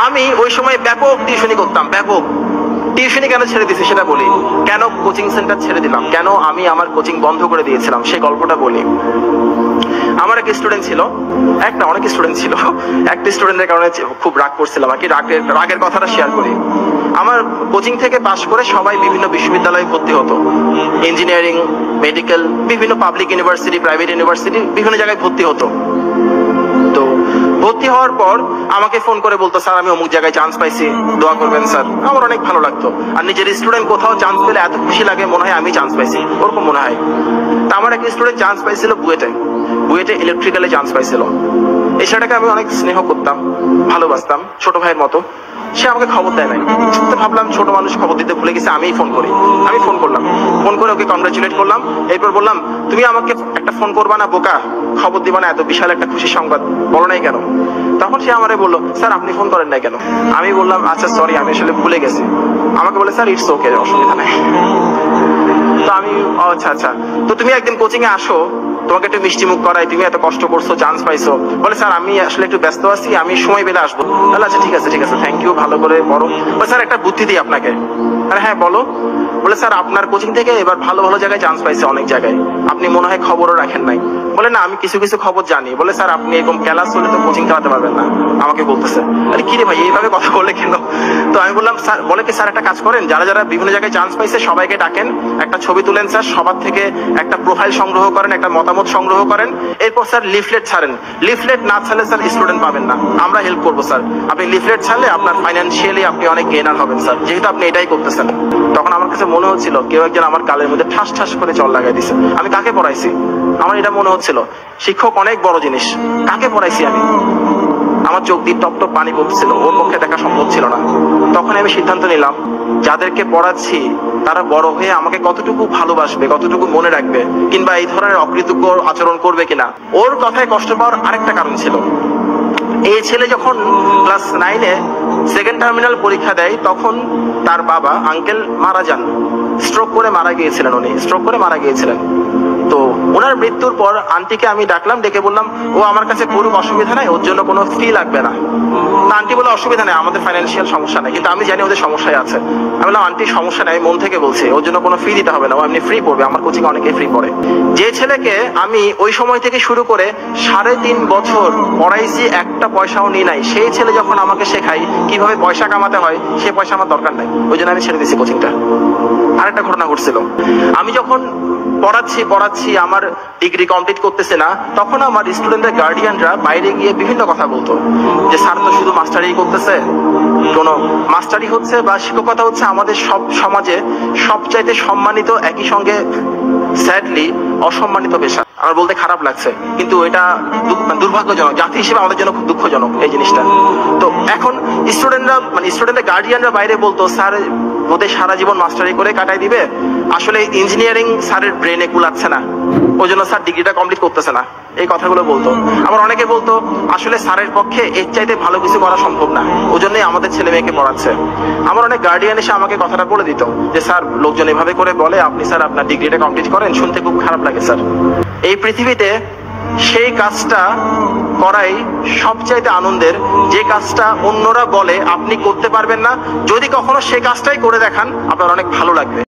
আমি ওই সময় ব্যাপক টিউশনি করতাম, ব্যাপক টিউশনি। কেন ছেড়ে দিয়েছি সেটা বলি, কেন কোচিং সেন্টার ছেড়ে দিলাম, কেন আমি আমার কোচিং বন্ধ করে দিয়েছিলাম সেই গল্পটা বলি। আমার এক স্টুডেন্ট ছিল, অনেক স্টুডেন্ট ছিল, একটা স্টুডেন্টের কারণে খুব রাগ করছিলাম আর কি। রাগের কথাটা শেয়ার করি। আমার কোচিং থেকে পাশ করে সবাই বিভিন্ন বিশ্ববিদ্যালয়ে ভর্তি হতো, ইঞ্জিনিয়ারিং, মেডিকেল, বিভিন্ন পাবলিক ইউনিভার্সিটি, প্রাইভেট ইউনিভার্সিটি, বিভিন্ন জায়গায় ভর্তি হতো। তো ভর্তি হওয়ার পর আমাকে ফোন করে বলতো, স্যার আমি অমুক জায়গায় চান্স পাইছি, দোয়া করবেন স্যার। আমার অনেক ভালো লাগতো। আর নিজের স্টুডেন্ট কোথাও চান্স পেলে এত খুশি লাগে, মনে হয় আমি চান্স পাইছি, ওরকম মনে হয়। তা আমার এক স্টুডেন্ট চান্স পাইছিল বুয়েটে ইলেকট্রিক্যালে চান্স পাইছিল। এই ছেলেটাকে আমি অনেক স্নেহ করতাম, ভালোবাসতাম, ছোট ভাইয়ের মতো। সে আমাকে খবর দেয় নাই। তো ভাবলাম ছোট মানুষ খবর দিতে ভুলে গেছে, আমিই ফোন করি। আমি ফোন করলাম, ফোন করে ওকে কংগ্রাচুলেট করলাম। এরপর বললাম, তুমি আমাকে একটা ফোন করবা না বোকা, খবর দিবা না, এত বিশাল একটা খুশির সংবাদ বলো নাই কেন? তখন সে আমারে বললো, স্যার আপনি ফোন করেন নাই কেন? আমি বললাম, আচ্ছা সরি, আমি আসলে ভুলে গেছি। আমাকে বলে, স্যার ইটস ওকে, অসুবিধা নাই। তো আমি, আচ্ছা, তো তুমি একদিন কোচিং এ আসো, তোমাকে একটু মিষ্টি মুখ করাই, তুমি এত কষ্ট করছো, চান্স পাইছো। বলে, স্যার আমি আসলে একটু ব্যস্ত আছি, আমি সময় পেলে আসবো। তাহলে আচ্ছা ঠিক আছে, থ্যাংক ইউ, ভালো করে পড়ো। বলে, স্যার একটা বুদ্ধি দিই আপনাকে। আরে হ্যাঁ বলো। বলে, স্যার আপনার কোচিং থেকে এবার ভালো ভালো জায়গায় চান্স পাইছে, অনেক জায়গায়, আপনি মনে হয় খবরও রাখেন নাই। বলে, না আমি কিছু কিছু খবর জানি। বলে, স্যার আপনি এরকম ক্লাস হলে তো কোচিং চালাতে পারবেন না, আমাকে বলতেছে। আরে কি রে ভাই, এইভাবে কথা বলে কেন? তো আমি বললাম, স্যার বলে কি, স্যার একটা কাজ করেন, যারা যারা বিভিন্ন জায়গায় চান্স পাইছে সবাইকে ডাকেন, একটা ছবি তুলেন স্যার, সবার থেকে একটা প্রোফাইল সংগ্রহ করেন, একটা মতামত সংগ্রহ করেন। এরপর স্যার লিফলেট ছাড়েন। লিফলেট না ছাড়লে স্যার স্টুডেন্ট পাবেন না, আমরা হেল্প করবো স্যার। আপনি লিফলেট ছাড়লে আপনার ফাইন্যান্সিয়ালি আপনি অনেক গেনার হবেন স্যার, যেহেতু আপনি এটাই করতেছেন। তখন আমার কাছে মনে হচ্ছিল কেউ একজন আমার গালের মধ্যে ঠাস ঠাস করে জল লাগাই দিছে। আমি কাকে পড়াইছি? আমার এটা মনে হচ্ছিল শিক্ষক অনেক বড় জিনিস, কাকে পড়াইছি আমি? আমার চোখ দিয়ে টপ টপ পানি পড়ছিল, ওর পক্ষে দেখা সম্ভব ছিল না। তখন আমি সিদ্ধান্ত নিলাম, যাদেরকে পড়াচ্ছি তারা বড় হয়ে আমাকে কতটুকু ভালোবাসবে, কতটুকু মনে রাখবে, কিংবা এই ধরনের অকৃতজ্ঞ আচরণ করবে কিনা। ওর কথায় কষ্ট পাওয়ার আরেকটা কারণ ছিল, এই ছেলে যখন ক্লাস 9-এ সেকেন্ড টার্মিনাল পরীক্ষা দেয়, তখন তার বাবা আঙ্কেল মারা যান, স্ট্রোক করে মারা গিয়েছিলেন। তো ওনার মৃত্যুর পর আন্টিকে আমি ডাকলাম, ডেকে বললাম, ও আমার কাছে করুক, অসুবিধা নাই, ওর জন্য কোনো ফি লাগবে না। আন্টি বলে, অসুবিধা নেই, আমাদের ফাইন্যান্সিয়াল সমস্যা নেই, কিন্তু আমি জানি ওদের সমস্যায় আছে। আমি বললাম, আন্টি সমস্যা নেই, মন থেকে বলছি, ওর জন্য কোনো ফি দিতে হবে না, ও এমনি ফ্রি পড়বে, আমার কোচিং অনেকে ফ্রি পড়ে। যে ছেলেকে আমি ওই সময় থেকে শুরু করে 3.5 বছর পড়াইছি, একটা পয়সাও নিই নাই, সেই ছেলে যখন আমাকে শেখাই কিভাবে পয়সা কামাতে হয়, সে পয়সা আমার দরকার নাই, ওই জন্য আমি ছেড়ে দিয়েছি কোচিংটা। আরেকটা ঘটনা ঘটছিল, আমি যখন পড়াচ্ছি আমার ডিগ্রি কমপ্লিট করতেছে না, তখন আমার স্টুডেন্টদের গার্ডিয়ানরা বাইরে গিয়ে বিভিন্ন কথা বলতো, যে স্যার তো শুধু মাস্টারি করতেছে, কোনো মাস্টারি হচ্ছে বা শিক্ষকতা হচ্ছে আমাদের সব সমাজে সবচাইতে সম্মানিত, একই সঙ্গে স্যাডলি অসম্মানিত পেশা। আমার বলতে খারাপ লাগছে, কিন্তু এটা দুর্ভাগ্যজনক, জাতি হিসেবে আমাদের জন্য খুব দুঃখজনক এই জিনিসটা। তো এখন স্টুডেন্টদের গার্ডিয়ানরা বাইরে বলতো, স্যার ওদের সারা জীবন মাস্টারি করে কাটাই দিবে, আসলে ইঞ্জিনিয়ারিং স্যারের ব্রেনে কুলাচ্ছে না, ওই জন্য স্যার ডিগ্রিটা কমপ্লিট করতেছে না, এই কথাগুলো বলতো। আবার অনেকে বলতো, আসলে স্যারের পক্ষে এর চাইতে ভালো কিছু করা সম্ভব না, ওই জন্যই আমাদের ছেলে মেয়েকে পড়াচ্ছে। আমার অনেক গার্ডিয়ান এসে আমাকে কথাটা বলে দিত, যে স্যার লোকজন এভাবে করে বলে, আপনি স্যার আপনার ডিগ্রিটা কমপ্লিট করেন, শুনতে খুব খারাপ লাগে স্যার। এই পৃথিবীতে সেই কাজটা করাই সবচাইতে আনন্দের, যে কাজটা অন্যরা বলে আপনি করতে পারবেন না, যদি কখনো সেই কাজটাই করে দেখান আপনার অনেক ভালো লাগবে।